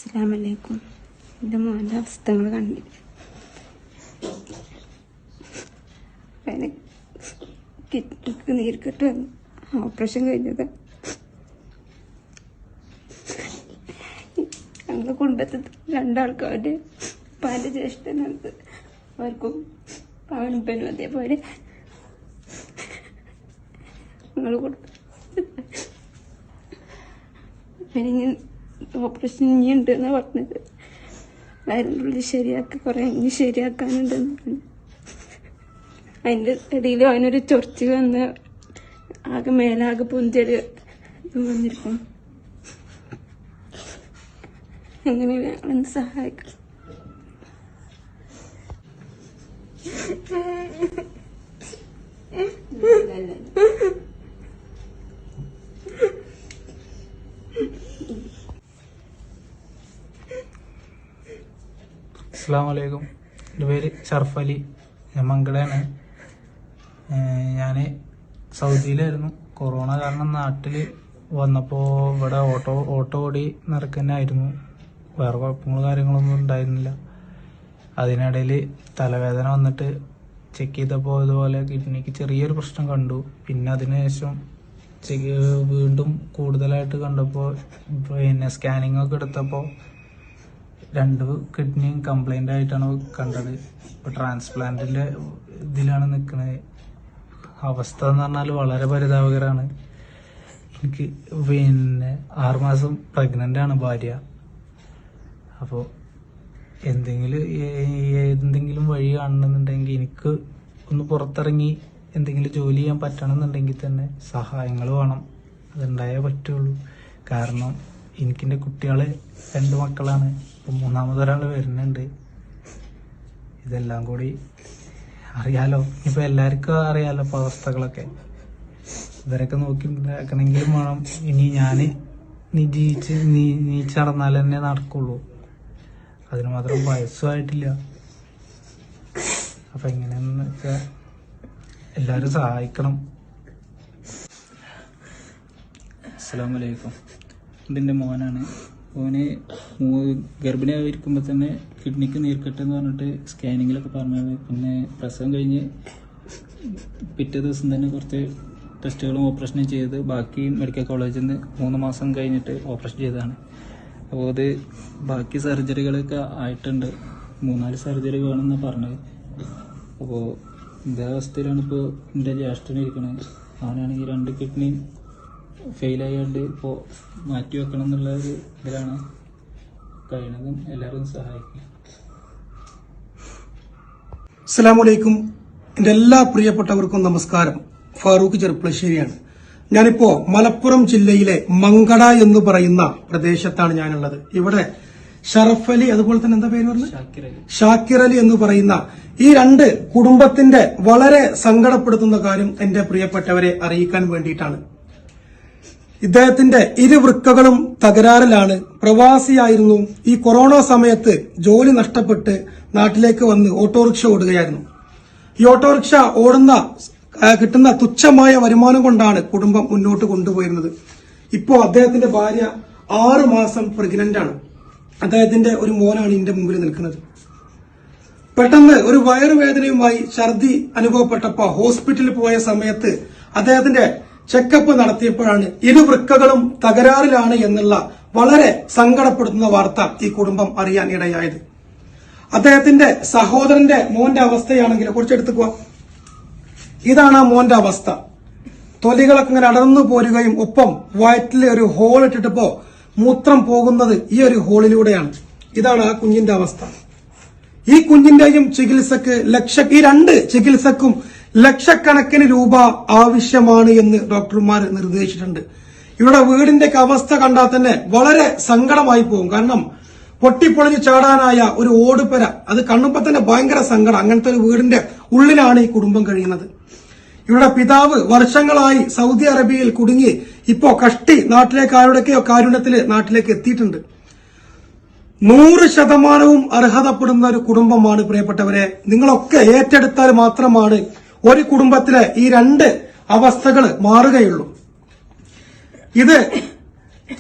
അസ്സലാമലൈക്കും. എൻ്റെ മോൻ്റെ അവസ്ഥകൾ കണ്ടില്ല. കിഡ്നിക്ക് നീർക്കെട്ട് ഓപ്പറേഷൻ കഴിഞ്ഞത്. ഞങ്ങളുടെ കുടുംബത്തിൽ രണ്ടാൾക്കും അവൻ്റെ ഉപ്പാൻ്റെ ജ്യേഷ്ഠനുണ്ട്. അവർക്കും അവനും പെണ്ണും അതേപോലെ ഞങ്ങൾ പിന്നെ ഓപ്പറേഷൻ ഇനിയുണ്ട് എന്നാണ് പറഞ്ഞത്. അതിൻ്റെ ഉള്ളിൽ കുറേ ഇനി ശരിയാക്കാനുണ്ടെന്ന് പറഞ്ഞു. അതിൻ്റെ ഇടയിൽ അവനൊരു ചൊറിച്ചിൽ വന്ന് ആകെ മേലാകെ പൊഞ്ചൊരു ഇത് വന്നിരിക്കും. എങ്ങനെ ഞങ്ങളൊന്ന് സഹായിക്കണം. അസ്സലാമലൈക്കും. എൻ്റെ പേര് ഷർഫ് അലി. ഞാൻ മംഗളയാണ്. ഞാൻ സൗദിയിലായിരുന്നു. കൊറോണ കാരണം നാട്ടിൽ വന്നപ്പോൾ ഇവിടെ ഓട്ടോ ഓടി നടക്കുന്നതായിരുന്നു. വേറെ കുഴപ്പങ്ങളും കാര്യങ്ങളൊന്നും ഉണ്ടായിരുന്നില്ല. അതിനിടയിൽ തലവേദന വന്നിട്ട് ചെക്ക് ചെയ്തപ്പോൾ ഇതുപോലെ കിഡ്നിക്ക് ചെറിയൊരു പ്രശ്നം കണ്ടു. പിന്നെ അതിനുശേഷം വീണ്ടും കൂടുതലായിട്ട് കണ്ടപ്പോൾ പിന്നെ സ്കാനിങ് ഒക്കെ എടുത്തപ്പോൾ 2 കിഡ്നിയും കംപ്ലൈൻ്റ് ആയിട്ടാണ് കണ്ടത്. ഇപ്പോൾ ട്രാൻസ്പ്ലാന്റിൻ്റെ ഇതിലാണ് നിൽക്കുന്നത്. അവസ്ഥ എന്ന് പറഞ്ഞാൽ വളരെ പരിതാപകരമാണ്. എനിക്ക് പിന്നെ 6 മാസം പ്രഗ്നൻ്റ് ആണ് ഭാര്യ. അപ്പോൾ എന്തെങ്കിലും വഴി കാണണമെന്നുണ്ടെങ്കിൽ, എനിക്ക് ഒന്ന് പുറത്തിറങ്ങി എന്തെങ്കിലും ജോലി ചെയ്യാൻ പറ്റണമെന്നുണ്ടെങ്കിൽ തന്നെ സഹായങ്ങൾ വേണം. അതുണ്ടായേ പറ്റുള്ളൂ. കാരണം എനിക്കെൻ്റെ കുട്ടികൾ 2 മക്കളാണ്. ഇപ്പം 3ാമതൊരാൾ വരുന്നുണ്ട്. ഇതെല്ലാം കൂടി അറിയാലോ. ഇപ്പം എല്ലാവർക്കും അറിയാലോ ഇപ്പോൾ അവസ്ഥകളൊക്കെ. ഇവരൊക്കെ നോക്കി ഉണ്ടാക്കണമെങ്കിലും വേണം. ഇനി ഞാൻ നീച്ച് നടന്നാൽ തന്നെ നടക്കുള്ളൂ. അതിന് മാത്രം വയസ്സുമായിട്ടില്ല. അപ്പം എങ്ങനെയാണെന്ന് വെച്ചാൽ എല്ലാവരും സഹായിക്കണം. അസ്സലാമലൈക്കും. ഇതെൻ്റെ മോനാണ്. മോന് ഗർഭിണിയായിരിക്കുമ്പോൾ തന്നെ കിഡ്നിക്ക് നീർക്കെട്ടെന്ന് പറഞ്ഞിട്ട് സ്കാനിങ്ങിലൊക്കെ പറഞ്ഞത്. പിന്നെ പ്രസവം കഴിഞ്ഞ് പിറ്റേ ദിവസം തന്നെ കുറച്ച് ടെസ്റ്റുകളും ഓപ്പറേഷനും ചെയ്ത് ബാക്കി മെഡിക്കൽ കോളേജിൽ നിന്ന് 3 മാസം കഴിഞ്ഞിട്ട് ഓപ്പറേഷൻ ചെയ്തതാണ്. അപ്പോൾ അത് ബാക്കി സർജറികളൊക്കെ ആയിട്ടുണ്ട്. 3-4 സർജറി വേണമെന്നാണ് പറഞ്ഞത്. അപ്പോൾ ഇതേ അവസ്ഥയിലാണ് ഇപ്പോൾ എൻ്റെ ജ്യേഷ്ഠനിരിക്കുന്നത്. അവനാണെങ്കിൽ 2 കിഡ്നി ഫെയിലായതുകൊണ്ട് ഇപ്പോൾ മാറ്റി വെക്കണം എന്നുള്ള ഒരു ഇതിലാണ്. കഴിയുന്നതും എല്ലാവരും സഹായിക്കും. അസ്സലാമലൈക്കും. എൻ്റെ എല്ലാ പ്രിയപ്പെട്ടവർക്കും നമസ്കാരം. ഫാറൂഖ് ചെറുപ്പളശ്ശേരിയാണ്. ഞാനിപ്പോ മലപ്പുറം ജില്ലയിലെ മങ്കട എന്ന് പറയുന്ന പ്രദേശത്താണ് ഞാനുള്ളത്. ഇവിടെ ഷറഫ് അലി, അതുപോലെ തന്നെ എന്താ പേര് പറഞ്ഞത്, ഷാക്കിർ അലി എന്ന് പറയുന്ന ഈ 2 കുടുംബത്തിന്റെ വളരെ സങ്കടപ്പെടുത്തുന്ന കാര്യം എന്റെ പ്രിയപ്പെട്ടവരെ അറിയിക്കാൻ വേണ്ടിയിട്ടാണ്. ഇദ്ദേഹത്തിന്റെ ഇരുവൃക്കകളും തകരാറിലാണ്. പ്രവാസിയായിരുന്നു. ഈ കൊറോണ സമയത്ത് ജോലി നഷ്ടപ്പെട്ട് നാട്ടിലേക്ക് വന്ന് ഓട്ടോറിക്ഷ ഓടുകയായിരുന്നു. ഈ ഓട്ടോറിക്ഷ കിട്ടുന്ന തുച്ഛമായ വരുമാനം കൊണ്ടാണ് കുടുംബം മുന്നോട്ട് കൊണ്ടുപോയിരുന്നത്. ഇപ്പോ അദ്ദേഹത്തിന്റെ ഭാര്യ 6 മാസം പ്രഗ്നന്റ് ആണ്. അദ്ദേഹത്തിന്റെ ഒരു മോനാണ് എന്റെ മുമ്പിൽ നിൽക്കുന്നത്. പെട്ടെന്ന് ഒരു വയറുവേദനയുമായി ഛർദി അനുഭവപ്പെട്ടപ്പോ ഹോസ്പിറ്റലിൽ പോയ സമയത്ത് അദ്ദേഹത്തിന്റെ ചെക്കപ്പ് നടത്തിയപ്പോഴാണ് ഇരുവൃക്കകളും തകരാറിലാണ് എന്നുള്ള വളരെ സങ്കടപ്പെടുത്തുന്ന വാർത്ത ഈ കുടുംബം അറിയാൻ ഇടയായത്. അദ്ദേഹത്തിന്റെ സഹോദരന്റെ മോന്റെ അവസ്ഥയാണെങ്കിൽ കുറച്ചെടുത്തുക. ഇതാണ് ആ മോന്റെ അവസ്ഥ. തൊലികളൊക്കെ ഇങ്ങനെ അടർന്നു പോരുകയും ഒപ്പം വയറ്റിൽ ഒരു ഹോൾ ഇട്ടിട്ടപ്പോ മൂത്രം പോകുന്നത് ഈ ഒരു ഹോളിലൂടെയാണ്. ഇതാണ് ആ കുഞ്ഞിന്റെ അവസ്ഥ. ഈ കുഞ്ഞിന്റെയും ചികിത്സക്ക് ഈ 2 ചികിത്സക്കും ലക്ഷക്കണക്കിന് രൂപ ആവശ്യമാണ് എന്ന് ഡോക്ടർമാർ നിർദ്ദേശിച്ചിട്ടുണ്ട്. ഇവിടെ വീടിന്റെ അവസ്ഥ കണ്ടാൽ തന്നെ വളരെ സങ്കടമായി പോകും. കാരണം പൊട്ടിപ്പൊളിഞ്ഞ് ചാടാനായ ഒരു ഓടുപെര, അത് കാണുമ്പോൾ തന്നെ ഭയങ്കര സങ്കടം. അങ്ങനത്തെ ഒരു വീടിന്റെ ഉള്ളിലാണ് ഈ കുടുംബം കഴിയുന്നത്. ഇവിടെ പിതാവ് വർഷങ്ങളായി സൗദി അറേബ്യയിൽ കുടുങ്ങി ഇപ്പോ കഷ്ടി നാട്ടിലേക്ക് ആരുടെയൊക്കെയോ കാരുണ്യത്തിൽ നാട്ടിലേക്ക് എത്തിയിട്ടുണ്ട്. 100% അർഹതപ്പെടുന്ന ഒരു കുടുംബമാണ് പ്രിയപ്പെട്ടവരെ. നിങ്ങളൊക്കെ ഏറ്റെടുത്താൽ മാത്രമാണ് ഒരു കുടുംബത്തിലെ ഈ 2 അവസ്ഥകൾ മാറുകയുള്ളൂ. ഇത്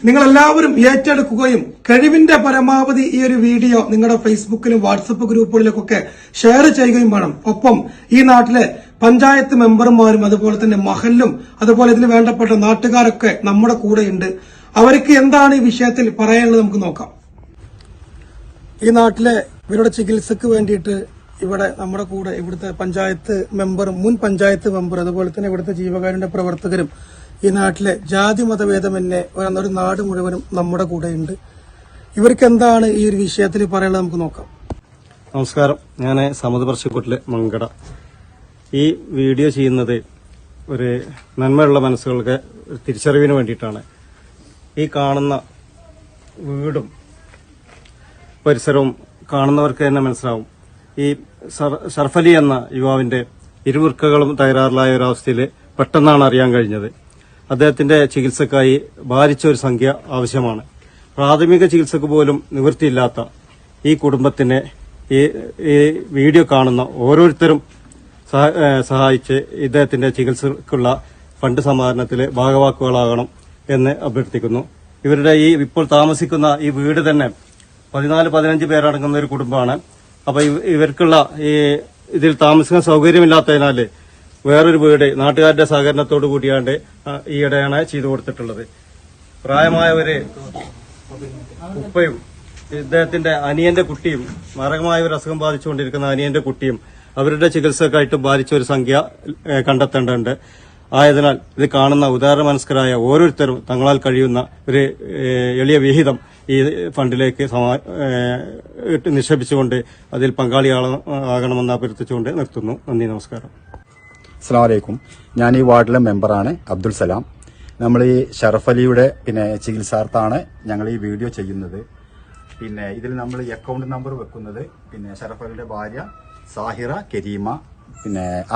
നിങ്ങൾ എല്ലാവരും ഏറ്റെടുക്കുകയും കഴിവിന്റെ പരമാവധി ഈ ഒരു വീഡിയോ നിങ്ങളുടെ ഫേസ്ബുക്കിലും വാട്സപ്പ് ഗ്രൂപ്പുകളിലൊക്കെ ഷെയർ ചെയ്യുകയും വേണം. ഒപ്പം ഈ നാട്ടിലെ പഞ്ചായത്ത് മെമ്പർമാരും അതുപോലെ തന്നെ മഹല്ലും അതുപോലെ ഇതിന് വേണ്ടപ്പെട്ട നാട്ടുകാരൊക്കെ നമ്മുടെ കൂടെയുണ്ട്. അവർക്ക് എന്താണ് ഈ വിഷയത്തിൽ പറയാനുള്ളത് നമുക്ക് നോക്കാം. ഈ നാട്ടിലെ ഇവരുടെ ചികിത്സക്ക് വേണ്ടിയിട്ട് ഇവിടെ നമ്മുടെ കൂടെ ഇവിടുത്തെ പഞ്ചായത്ത് മെമ്പറും മുൻ പഞ്ചായത്ത് മെമ്പർ അതുപോലെ തന്നെ ഇവിടുത്തെ ജീവകാരുണ്യ പ്രവർത്തകരും ഈ നാട്ടിലെ ജാതി മതഭേദമന്യേ ഒരു നാട് മുഴുവനും നമ്മുടെ കൂടെയുണ്ട്. ഇവർക്ക് എന്താണ് ഈ ഒരു വിഷയത്തിൽ പറയാനുള്ളത് നമുക്ക് നോക്കാം. നമസ്കാരം, ഞാൻ സമത് പറശ്ശിക്കോട്ടിലെ മങ്കട. ഈ വീഡിയോ ചെയ്യുന്നത് ഒരു നന്മയുള്ള മനസ്സുകൾക്ക് തിരിച്ചറിവിന് വേണ്ടിയിട്ടാണ്. ഈ കാണുന്ന വീടും പരിസരവും കാണുന്നവർക്ക് തന്നെ മനസ്സിലാവും. ഈ ഷർഫലി എന്ന യുവാവിന്റെ ഇരുവൃക്കകളും തകരാറിലായ ഒരവസ്ഥയിൽ പെട്ടെന്നാണ് അറിയാൻ കഴിഞ്ഞത്. അദ്ദേഹത്തിന്റെ ചികിത്സക്കായി ഭാരിച്ച ഒരു സംഖ്യ ആവശ്യമാണ്. പ്രാഥമിക ചികിത്സക്ക് പോലും നിവൃത്തിയില്ലാത്ത ഈ കുടുംബത്തിനെ ഈ വീഡിയോ കാണുന്ന ഓരോരുത്തരും സഹായിച്ച് ഇദ്ദേഹത്തിന്റെ ചികിത്സക്കുള്ള ഫണ്ട് സമാഹരണത്തിൽ ഭാഗവാക്കുകളാകണം എന്ന് അഭ്യർത്ഥിക്കുന്നു. ഇവരുടെ ഈ ഇപ്പോൾ താമസിക്കുന്ന ഈ വീട് തന്നെ 14-15 പേരടങ്ങുന്ന ഒരു കുടുംബമാണ്. അപ്പൊ ഇവർക്കുള്ള ഈ ഇതിൽ താമസിക്കാൻ സൗകര്യമില്ലാത്തതിനാൽ വേറൊരു വീട് നാട്ടുകാരുടെ സഹകരണത്തോടു കൂടിയാണ്ട് ഈയിടെയാണ് ചെയ്തു കൊടുത്തിട്ടുള്ളത്. പ്രായമായവര് ഉപ്പയും ഇദ്ദേഹത്തിന്റെ അനിയന്റെ കുട്ടിയും മാരകമായ ഒരു അസുഖം ബാധിച്ചുകൊണ്ടിരിക്കുന്ന അനിയന്റെ കുട്ടിയും അവരുടെ ചികിത്സക്കായിട്ട് ബാധിച്ച ഒരു സംഖ്യ കണ്ടെത്തേണ്ടതുണ്ട്. ആയതിനാൽ ഇത് കാണുന്ന ഉദാര മനസ്കരായ ഓരോരുത്തരും തങ്ങളാൽ കഴിയുന്ന ഒരു എളിയ വിഹിതം ഈ ഫണ്ടിലേക്ക് നിക്ഷേപിച്ചുകൊണ്ട് അതിൽ പങ്കാളിയാകണമെന്ന് അഭ്യർത്ഥിച്ചുകൊണ്ട് നിർത്തുന്നു. നന്ദി, നമസ്കാരം. അസ്സലാമു അലൈക്കും. ഞാൻ ഈ വാർഡിലെ മെമ്പറാണ് അബ്ദുൽ സലാം. നമ്മൾ ഈ ഷറഫലിയുടെ ചികിത്സാർത്ഥാണ് ഞങ്ങൾ ഈ വീഡിയോ ചെയ്യുന്നത്. ഇതിൽ നമ്മൾ അക്കൗണ്ട് നമ്പർ വെക്കുന്നത് ഷറഫലിയുടെ ഭാര്യ സാഹിറ കരീമ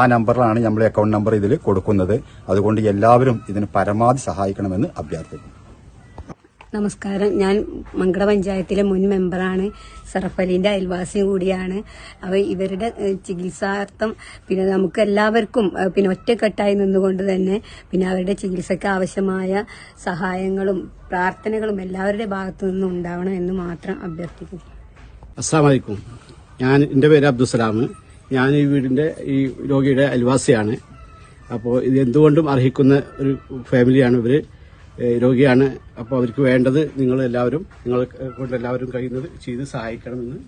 ആ നമ്പറിലാണ് നമ്മൾ അക്കൗണ്ട് നമ്പർ ഇതിൽ കൊടുക്കുന്നത്. അതുകൊണ്ട് എല്ലാവരും ഇതിന് പരമാവധി സഹായിക്കണമെന്ന് അഭ്യർത്ഥിക്കുന്നു. നമസ്കാരം. ഞാൻ മങ്കട പഞ്ചായത്തിലെ മുൻ മെമ്പറാണ്. ഷറഫലിന്റെ അയൽവാസിയും കൂടിയാണ്. അപ്പോൾ ഇവരുടെ ചികിത്സാർത്ഥം നമുക്ക് എല്ലാവർക്കും ഒറ്റക്കെട്ടായി നിന്നുകൊണ്ട് തന്നെ അവരുടെ ചികിത്സയ്ക്ക് ആവശ്യമായ സഹായങ്ങളും പ്രാർത്ഥനകളും എല്ലാവരുടെ ഭാഗത്തു നിന്നും ഉണ്ടാവണം എന്ന് മാത്രം അഭ്യർത്ഥിക്കുന്നു. അസ്സലാമു അലൈക്കും. എന്റെ പേര് അബ്ദുസലാം. ഞാൻ ഈ വീടിന്റെ ഈ രോഗിയുടെ അയൽവാസിയാണ്. അപ്പോൾ ഇത് എന്തുകൊണ്ടും അർഹിക്കുന്ന ഒരു ഫാമിലിയാണ് ഇവര്. രോഗിയാണ്. അപ്പോൾ അവർക്ക് വേണ്ടത് നിങ്ങൾ കൊണ്ട് എല്ലാവരും കഴിയുന്നത് ചെയ്ത് സഹായിക്കണമെന്ന്